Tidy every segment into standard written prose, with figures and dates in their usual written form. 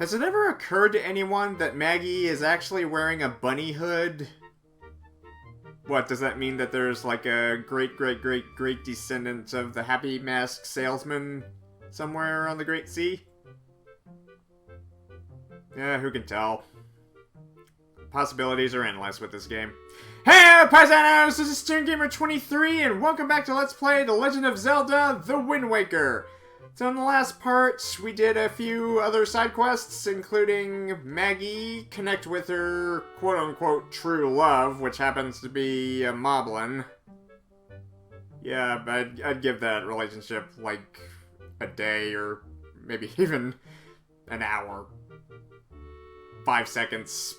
Has it ever occurred to anyone that Maggie is actually wearing a bunny hood? What, does that mean that there's like a great descendant of the Happy Mask Salesman somewhere on the Great Sea? Yeah, who can tell? Possibilities are endless with this game. Hey, Paisanos! This is SternGamer23, and welcome back to Let's Play The Legend of Zelda: The Wind Waker. So in the last part, we did a few other side quests, including Maggie, connect with her quote-unquote true love, which happens to be a moblin. Yeah, but I'd give that relationship like a day, or maybe even an hour. 5 seconds.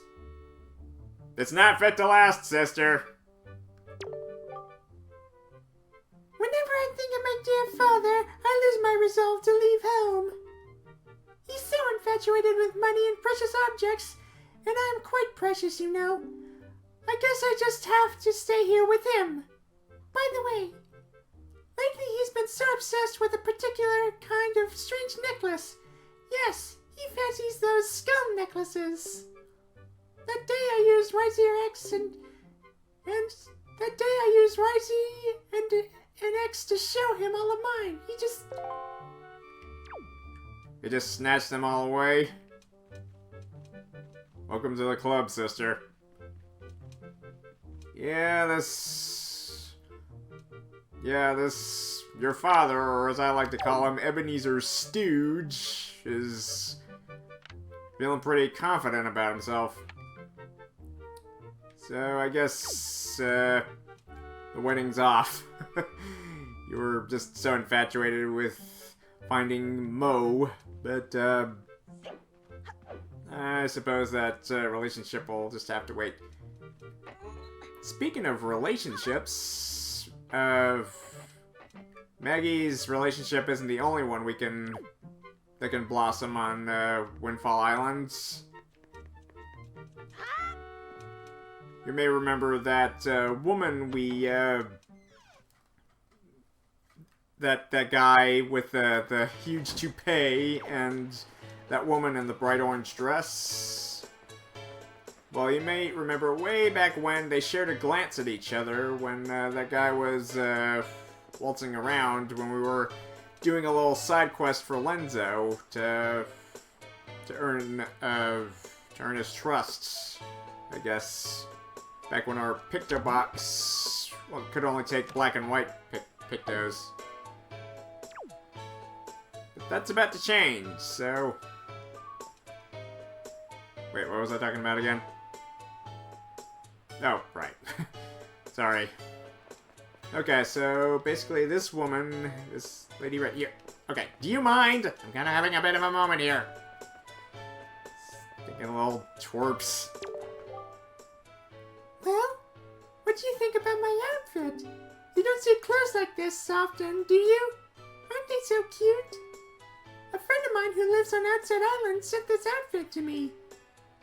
It's not fit to last, sister. Whenever I think of my dear father, I lose my resolve to leave home. He's so infatuated with money and precious objects, and I am quite precious, you know. I guess I just have to stay here with him. By the way, lately he's been so obsessed with a particular kind of strange necklace. Yes, he fancies those skull necklaces. That day I used YZRX and that day I used YZ and X to show him all of mine. You just snatched them all away? Welcome to the club, sister. Your father, or as I like to call him, Ebenezer Stooge, is feeling pretty confident about himself. So, I guess, the wedding's off. You were just so infatuated with finding Mo, but, I suppose that relationship will just have to wait. Speaking of relationships, Maggie's relationship isn't the only one that can blossom on, Windfall Island. You may remember that woman that guy with the huge toupee and that woman in the bright orange dress. Well, you may remember way back when they shared a glance at each other when that guy was waltzing around when we were doing a little side quest for Lenzo to earn his trust, I guess. Back when our picto box could only take black and white pictos. But that's about to change, so... Wait, what was I talking about again? Oh, right. Sorry. Okay, so basically this woman, this lady right here... Okay, do you mind? I'm kind of having a bit of a moment here. Thinking a little twerps. Well, what do you think about my outfit? You don't see clothes like this often, do you? Aren't they so cute? A friend of mine who lives on Outside Island sent this outfit to me.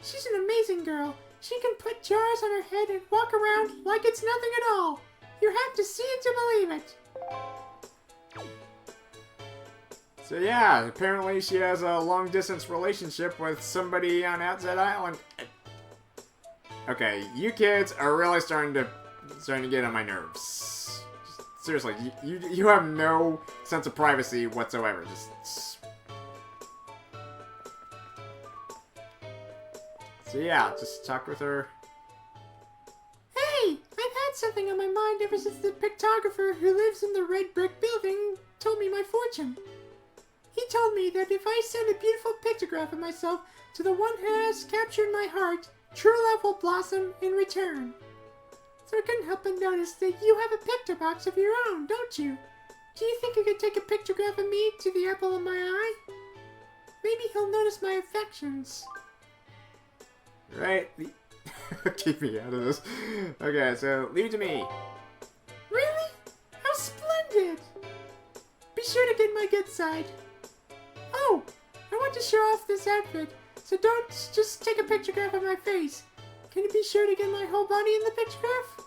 She's an amazing girl. She can put jars on her head and walk around like it's nothing at all. You have to see it to believe it. So yeah, apparently she has a long-distance relationship with somebody on Outside Island. Okay, you kids are really starting to get on my nerves. Seriously, you have no sense of privacy whatsoever. So yeah, just talk with her. Hey, I've had something on my mind ever since the pictographer who lives in the red brick building told me my fortune. He told me that if I send a beautiful pictograph of myself to the one who has captured my heart, true love will blossom in return. So I couldn't help but notice that you have a picto box of your own, don't you? Do you think you could take a pictograph of me to the apple of my eye? Maybe he'll notice my affections. Right? Keep me out of this. Okay, so leave it to me. Really? How splendid! Be sure to get my good side. Oh, I want to show off this outfit. So don't just take a pictograph of my face. Can you be sure to get my whole body in the pictograph?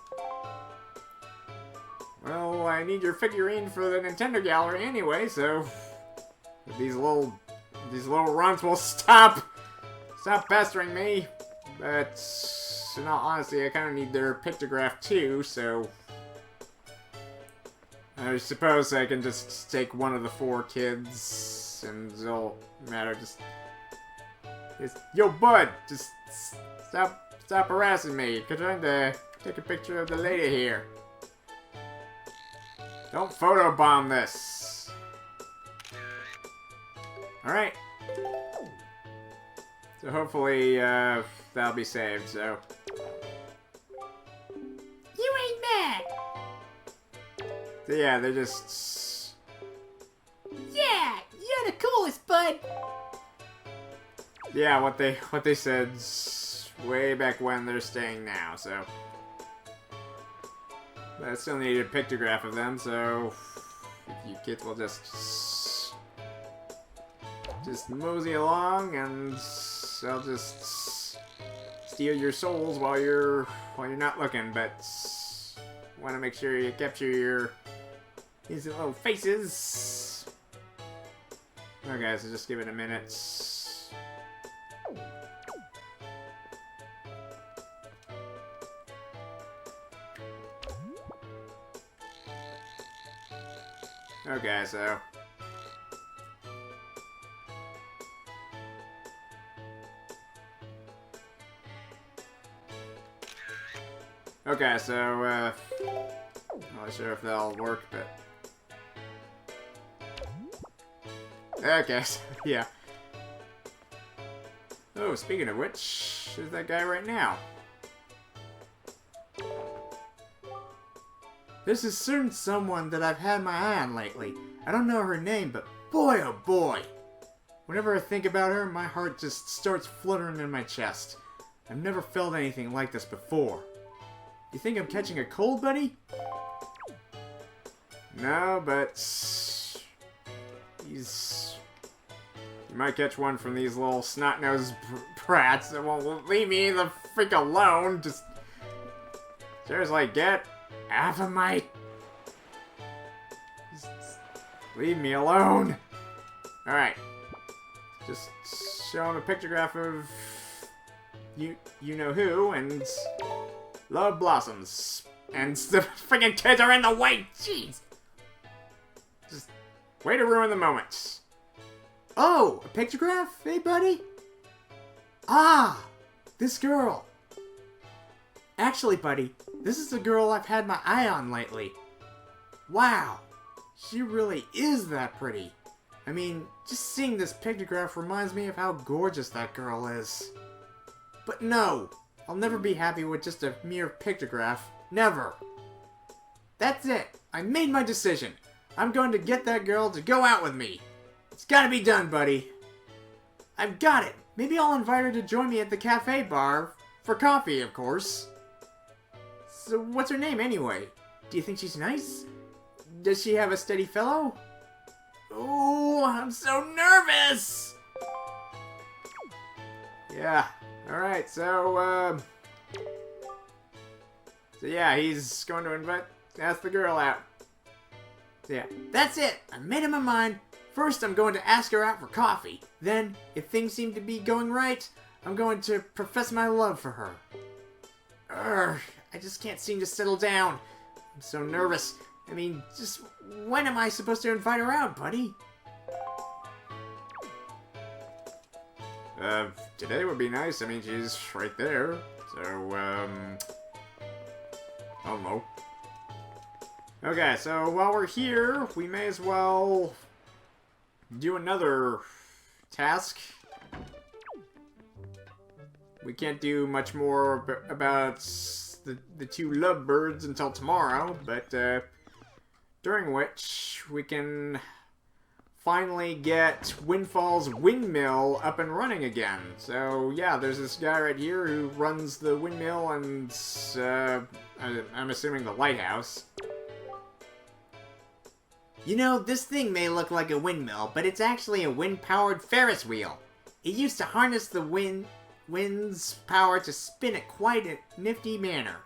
Well, I need your figurine for the Nintendo gallery anyway, so these little runs will stop stop pestering me. But, in all honesty, I kind of need their pictograph too, so... I suppose I can just take one of the 4 kids, and it'll matter, just yo, bud, just stop harassing me. I'm trying to take a picture of the lady here. Don't photobomb this. Alright. So hopefully, that'll be saved, so... You ain't mad! So yeah, they're just... Yeah! You're the coolest, bud! Yeah, what they said way back when, they're staying now, so... But I still need a pictograph of them, so... If you kids will just mosey along, and I'll just steal your souls while you're not looking, but want to make sure you capture these little faces. Okay, so just give it a minute. Okay, so... Okay, so, I'm not sure if that'll work, but... Okay, so, yeah. Oh, speaking of which, there's that guy right now. This is certain someone that I've had my eye on lately. I don't know her name, but boy oh boy! Whenever I think about her, my heart just starts fluttering in my chest. I've never felt anything like this before. You think I'm catching a cold, buddy? No, but... You might catch one from these little snot-nosed brats that won't leave me the freak alone. Just... Seriously, get off of my... Just leave me alone. Alright. Just show him a pictograph of... You know who, and... Love blossoms. And the freaking kids are in the way! Jeez! Just way to ruin the moment. Oh! A pictograph? Hey, buddy? Ah! This girl. Actually, buddy, this is the girl I've had my eye on lately. Wow! She really is that pretty. I mean, just seeing this pictograph reminds me of how gorgeous that girl is. But no! I'll never be happy with just a mere pictograph. Never. That's it. I made my decision. I'm going to get that girl to go out with me. It's gotta be done, buddy. I've got it. Maybe I'll invite her to join me at the cafe bar. For coffee, of course. So what's her name anyway? Do you think she's nice? Does she have a steady fellow? Oh, I'm so nervous! Yeah. Alright, so yeah, he's going to ask the girl out. So yeah, that's it! I made up my mind. First, I'm going to ask her out for coffee. Then, if things seem to be going right, I'm going to profess my love for her. Urgh, I just can't seem to settle down. I'm so nervous. I mean, just when am I supposed to invite her out, buddy? Today would be nice. I mean, she's right there. So, I don't know. Okay, so while we're here, we may as well do another task. We can't do much more about the 2 lovebirds until tomorrow, but during which we can finally get Windfall's windmill up and running again. So yeah, there's this guy right here who runs the windmill and I'm assuming the lighthouse. You know, this thing may look like a windmill, but it's actually a wind-powered Ferris wheel. It used to harness the wind's power to spin it quite a nifty manner.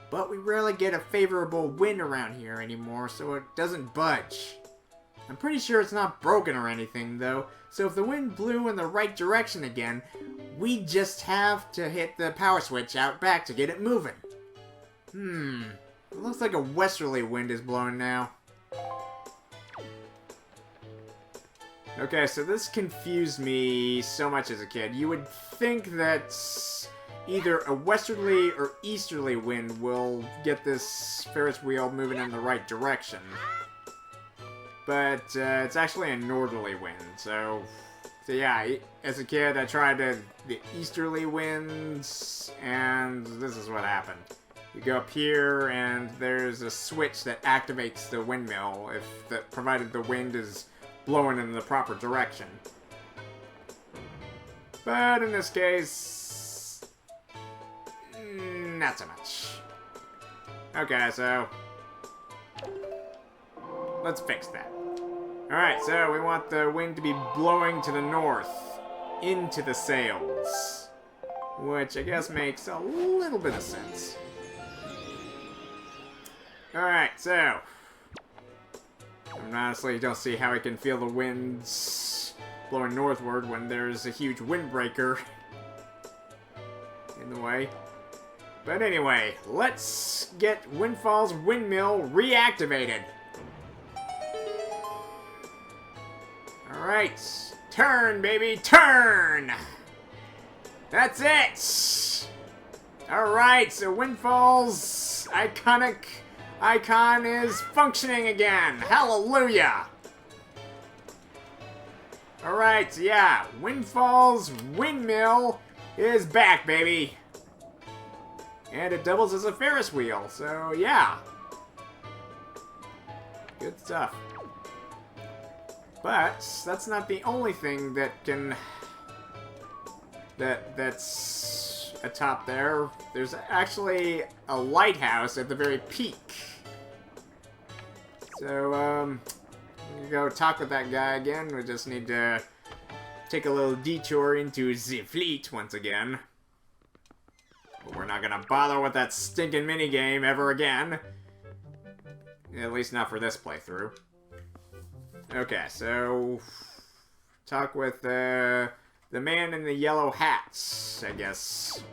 But we rarely get a favorable wind around here anymore, so it doesn't budge. I'm pretty sure it's not broken or anything, though, so if the wind blew in the right direction again, we just have to hit the power switch out back to get it moving. It looks like a westerly wind is blowing now. Okay, so this confused me so much as a kid. You would think that either a westerly or easterly wind will get this Ferris wheel moving in the right direction. But it's actually a northerly wind, so yeah, as a kid I tried the easterly winds, and this is what happened. You go up here, and there's a switch that activates the windmill, provided the wind is blowing in the proper direction. But in this case, not so much. Okay, so let's fix that. Alright, so we want the wind to be blowing to the north, into the sails, which I guess makes a little bit of sense. Alright, so I honestly don't see how I can feel the winds blowing northward when there's a huge windbreaker in the way. But anyway, let's get Windfall's windmill reactivated. Alright, turn, baby, turn! That's it! Alright, so Windfall's iconic icon is functioning again. Hallelujah! Alright, so yeah, Windfall's windmill is back, baby. And it doubles as a Ferris wheel, so yeah. Good stuff. But that's not the only thing that can... that's atop there. There's actually a lighthouse at the very peak. So, we go talk with that guy again. We just need to take a little detour into the fleet once again. But we're not gonna bother with that stinking minigame ever again. At least not for this playthrough. Okay, so talk with the man in the yellow hats, I guess.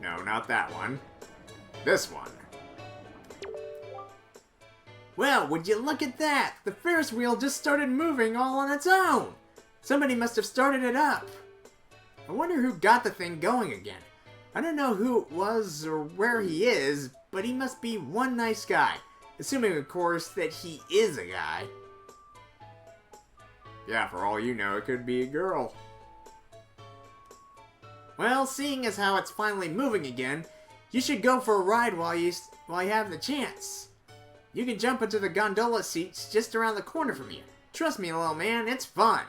No, not that one. This one. Well, would you look at that? The Ferris wheel just started moving all on its own. Somebody must have started it up. I wonder who got the thing going again. I don't know who it was or where he is, but he must be one nice guy. Assuming, of course, that he is a guy. Yeah, for all you know, it could be a girl. Well, seeing as how it's finally moving again, you should go for a ride while you have the chance. You can jump into the gondola seats just around the corner from you. Trust me, little man, it's fun.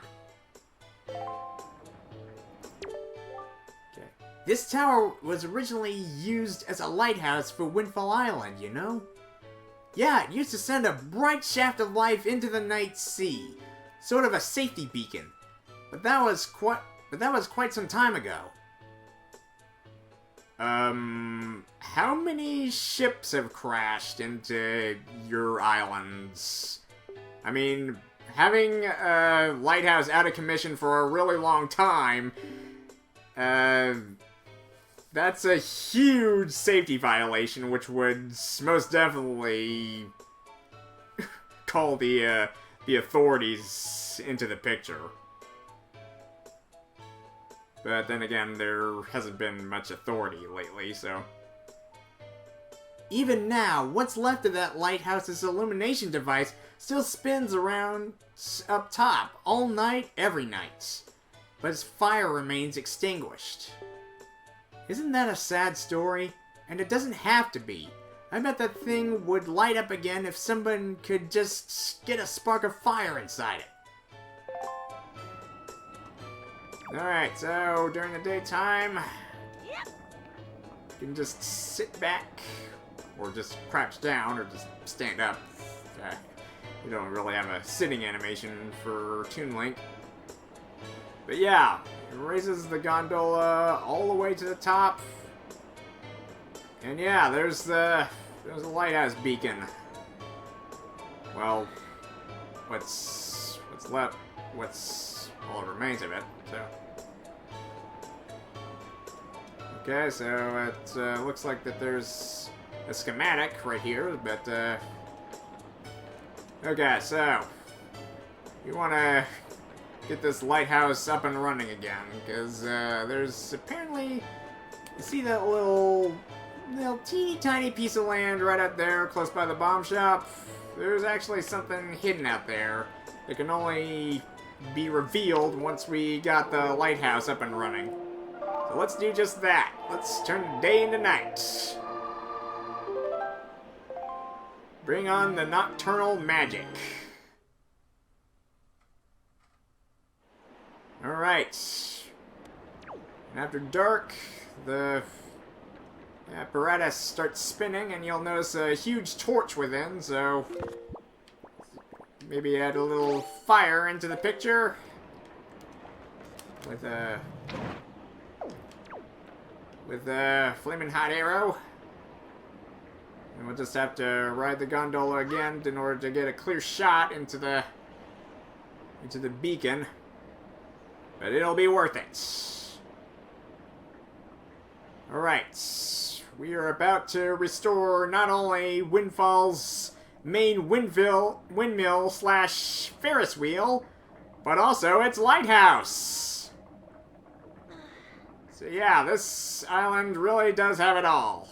Okay. This tower was originally used as a lighthouse for Windfall Island, you know? Yeah, it used to send a bright shaft of light into the night sea. Sort of a safety beacon. But that was quite some time ago. How many ships have crashed into your islands? I mean, having a lighthouse out of commission for a really long time, that's a huge safety violation, which would most definitely call the authorities into the picture. But then again, there hasn't been much authority lately, so... Even now, what's left of that lighthouse's illumination device still spins around up top, all night, every night. But its fire remains extinguished. Isn't that a sad story? And it doesn't have to be. I bet that thing would light up again if someone could just get a spark of fire inside it. Alright, so during the daytime, you can just sit back, or just crouch down, or just stand up. You don't really have a sitting animation for Toon Link. But yeah, it raises the gondola all the way to the top. And yeah, there's a lighthouse beacon. well, what's left, what's all that remains of it, so. Okay, so it looks like that there's a schematic right here, but, okay, so, you want to get this lighthouse up and running again, because, there's apparently, you see that little teeny tiny piece of land right out there, close by the bomb shop? There's actually something hidden out there that can only be revealed once we got the lighthouse up and running. So let's do just that. Let's turn day into night. Bring on the nocturnal magic. Alright. After dark, the apparatus starts spinning, and you'll notice a huge torch within, so maybe add a little fire into the picture with a flaming hot arrow. And we'll just have to ride the gondola again in order to get a clear shot into the beacon. But it'll be worth it. Alright. We are about to restore not only Windfall's main windmill slash Ferris wheel, but also its lighthouse. So yeah, this island really does have it all.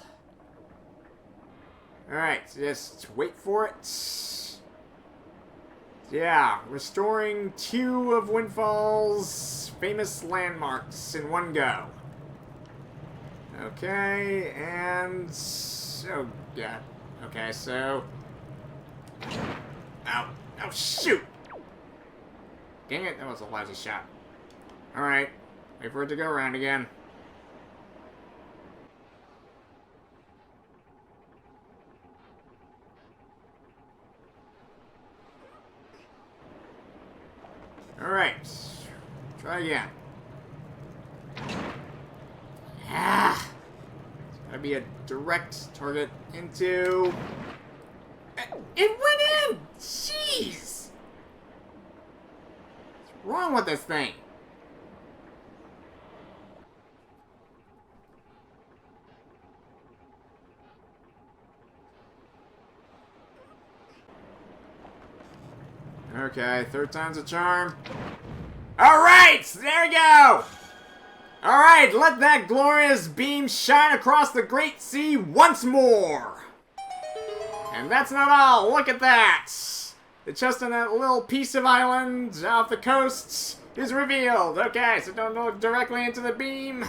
Alright, just wait for it. Yeah, restoring 2 of Windfall's famous landmarks in one go. Okay, and... oh, yeah. Okay, so... ow. Oh, shoot! Dang it, that was a lousy shot. Alright, wait for it to go around again. Alright, try again. Ah! It's gotta be a direct target into... it went in! Jeez! What's wrong with this thing? Okay, third time's a charm. Alright, there we go! Alright, let that glorious beam shine across the great sea once more! And that's not all, look at that! The chest on that little piece of island off the coast is revealed. Okay, so don't look directly into the beam.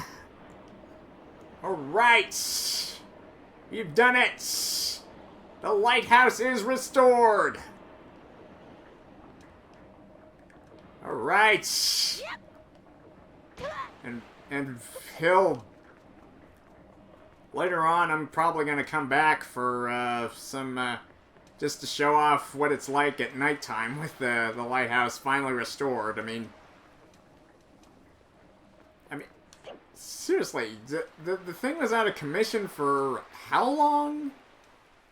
Alright! You've done it! The lighthouse is restored! Alright! And he'll... later on, I'm probably gonna come back for, some, just to show off what it's like at nighttime with the lighthouse finally restored. I mean, seriously, the thing was out of commission for how long?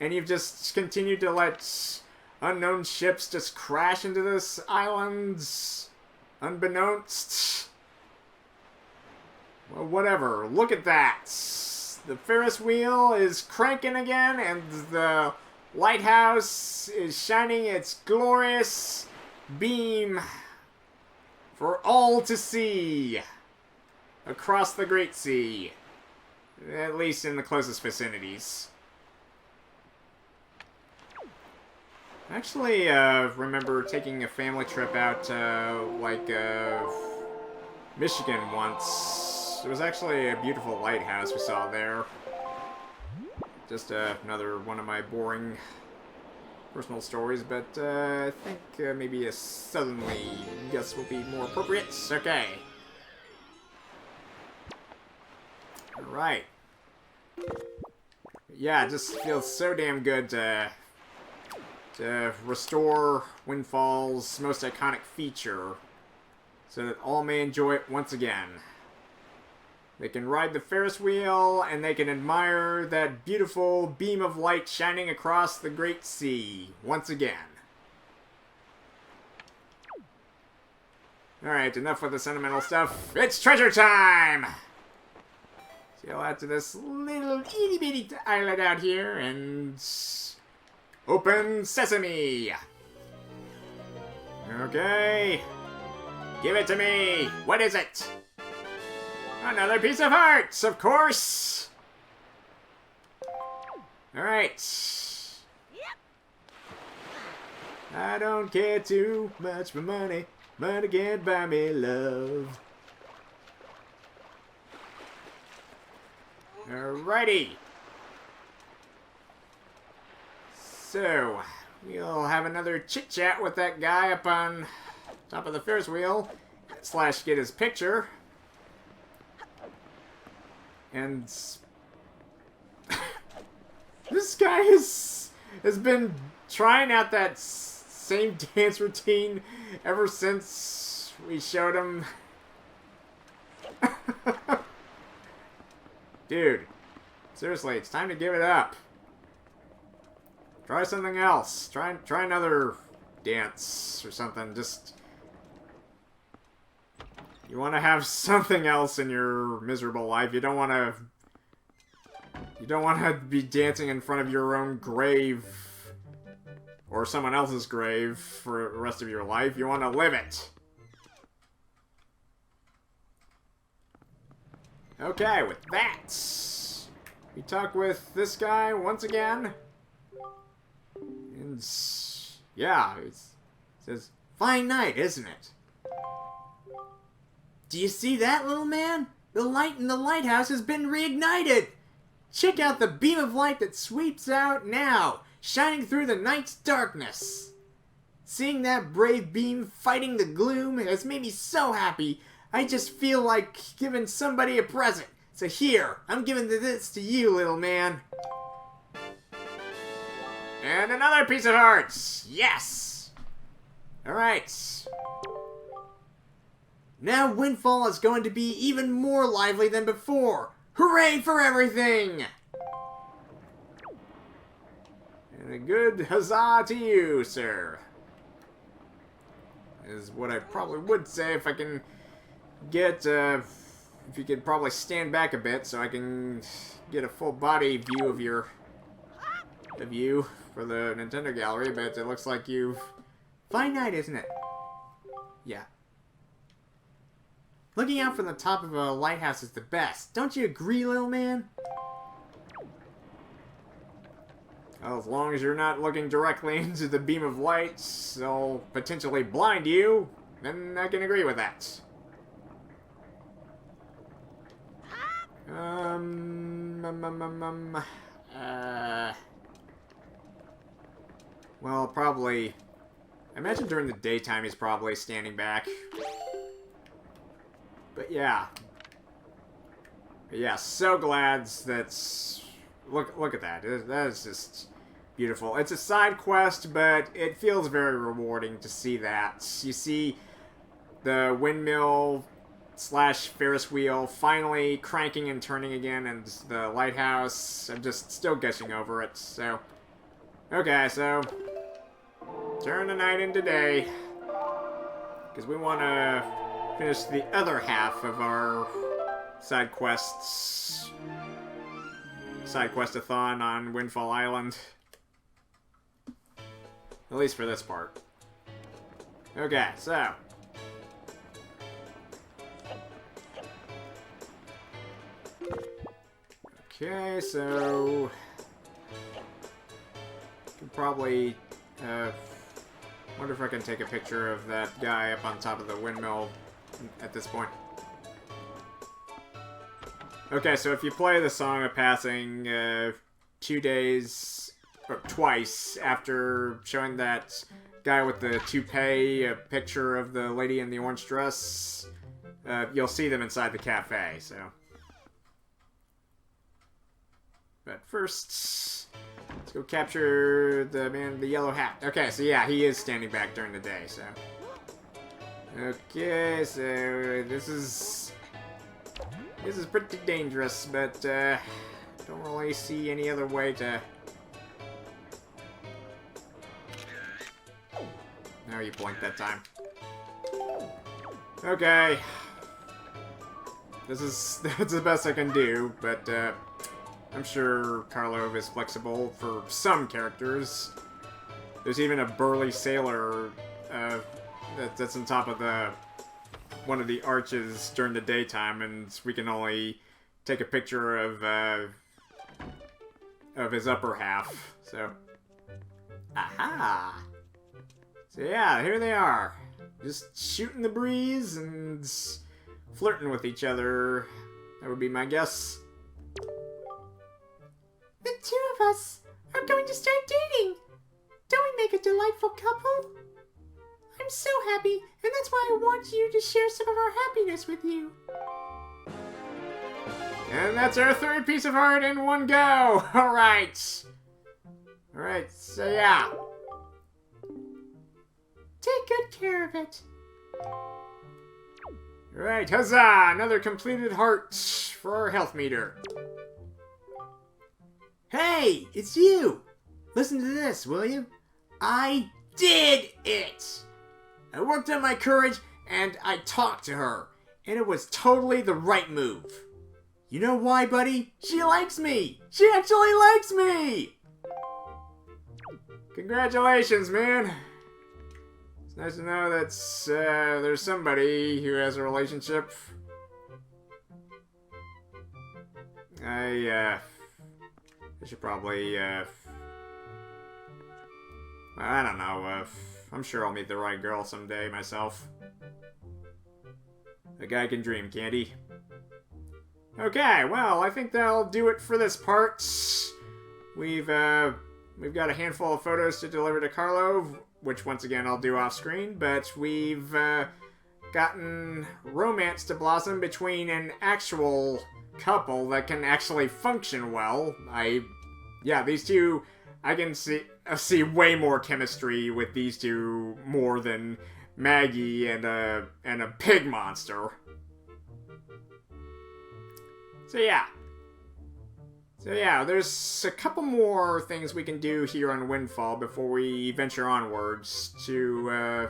And you've just continued to let unknown ships just crash into this island, unbeknownst. Well, whatever. Look at that. The Ferris wheel is cranking again, and the lighthouse is shining its glorious beam for all to see across the Great Sea. At least in the closest vicinities. I actually remember taking a family trip out to, Michigan once. It was actually a beautiful lighthouse we saw there. Just another one of my boring personal stories, but I think maybe a southerly guess will be more appropriate. Okay. Alright. Yeah, it just feels so damn good to restore Windfall's most iconic feature so that all may enjoy it once again. They can ride the Ferris wheel, and they can admire that beautiful beam of light shining across the Great Sea once again. Alright, enough with the sentimental stuff. It's treasure time! Sail out to this little itty bitty island out here and open sesame! Okay. Give it to me! What is it? Another piece of hearts, of course! Alright. I don't care too much for money. Money can't buy me love. Alrighty. So, we'll have another chit-chat with that guy up on top of the Ferris wheel. / get his picture. And... this guy has been trying out that same dance routine ever since we showed him. Dude, seriously, it's time to give it up. Try something else. Try another dance or something. Just, you want to have something else in your miserable life. You don't want to be dancing in front of your own grave or someone else's grave for the rest of your life. You want to live it. Okay, with that, we talk with this guy once again. And, yeah, it says, fine night, isn't it? Do you see that, little man? The light in the lighthouse has been reignited! Check out the beam of light that sweeps out now, shining through the night's darkness. Seeing that brave beam fighting the gloom has made me so happy. I just feel like giving somebody a present. So here, I'm giving this to you, little man. And another piece of hearts. Yes! Alright. Now Windfall is going to be even more lively than before. Hooray for everything! And a good huzzah to you, sir. Is what I probably would say if I can get, if you could probably stand back a bit so I can get a full body view of you for the Nintendo gallery, but it looks like you've... Fine night, isn't it? Yeah. Looking out from the top of a lighthouse is the best. Don't you agree, little man? Well, as long as you're not looking directly into the beam of light, they'll potentially blind you, then I can agree with that. Well, probably... I imagine during the daytime he's probably standing back. But yeah. So glad that's... Look at that. That is just beautiful. It's a side quest, but it feels very rewarding to see that. You see the windmill / Ferris wheel finally cranking and turning again, and the lighthouse. I'm just still gushing over it, so... Okay, so... turn the night into day. Because we want to finish the other half of our side quests. Side quest-a-thon on Windfall Island. At least for this part. Okay, so... Okay, so... Can probably... wonder if I can take a picture of that guy up on top of the windmill at this point. Okay, so if you play the Song of Passing 2 days, or twice, after showing that guy with the toupee a picture of the lady in the orange dress, you'll see them inside the cafe, so... But first, let's go capture the man in the yellow hat. Okay, so yeah, he is standing back during the day, so... Okay, so this is pretty dangerous, but don't really see any other way to... No, you blinked that time. Okay. That's the best I can do, but I'm sure Karlov is flexible for some characters. There's even a burly sailor that's on top of one of the arches during the daytime, and we can only take a picture of his upper half. So, aha! So yeah, here they are, just shooting the breeze and flirting with each other. That would be my guess. The two of us are going to start dating. Don't we make a delightful couple? I'm so happy, and that's why I want you to share some of our happiness with you. And that's our third piece of art in one go! Alright! Alright, so yeah. Take good care of it. Alright, huzzah! Another completed heart for our health meter. Hey, it's you! Listen to this, will you? I did it! I worked on my courage, and I talked to her. And it was totally the right move. You know why, buddy? She likes me! She actually likes me! Congratulations, man! It's nice to know that there's somebody who has a relationship. I should probably, I don't know, I'm sure I'll meet the right girl someday myself. A guy can dream, can't he? Okay, well, I think that'll do it for this part. We've got a handful of photos to deliver to Karlov, which once again I'll do off screen, but we've gotten romance to blossom between an actual couple that can actually function well. Yeah, these two, I can see way more chemistry with these two more than Maggie and a pig monster. So yeah, there's a couple more things we can do here on Windfall before we venture onwards to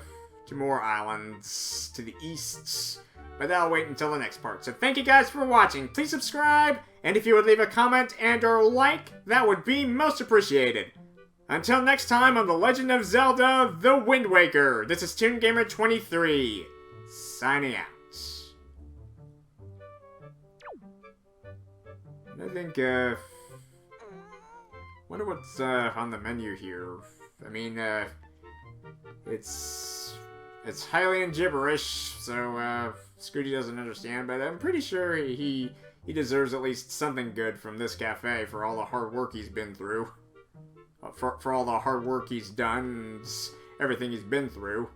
more islands to the east. But that'll wait until the next part. So thank you guys for watching. Please subscribe, and if you would leave a comment and or like, that would be most appreciated. Until next time on The Legend of Zelda: The Wind Waker, this is ToonGamer23, signing out. I think, wonder what's, on the menu here. I mean, it's highly in gibberish, so, Scooty doesn't understand, but I'm pretty sure he deserves at least something good from this cafe for all the hard work he's been through. For all the hard work he's done and everything he's been through.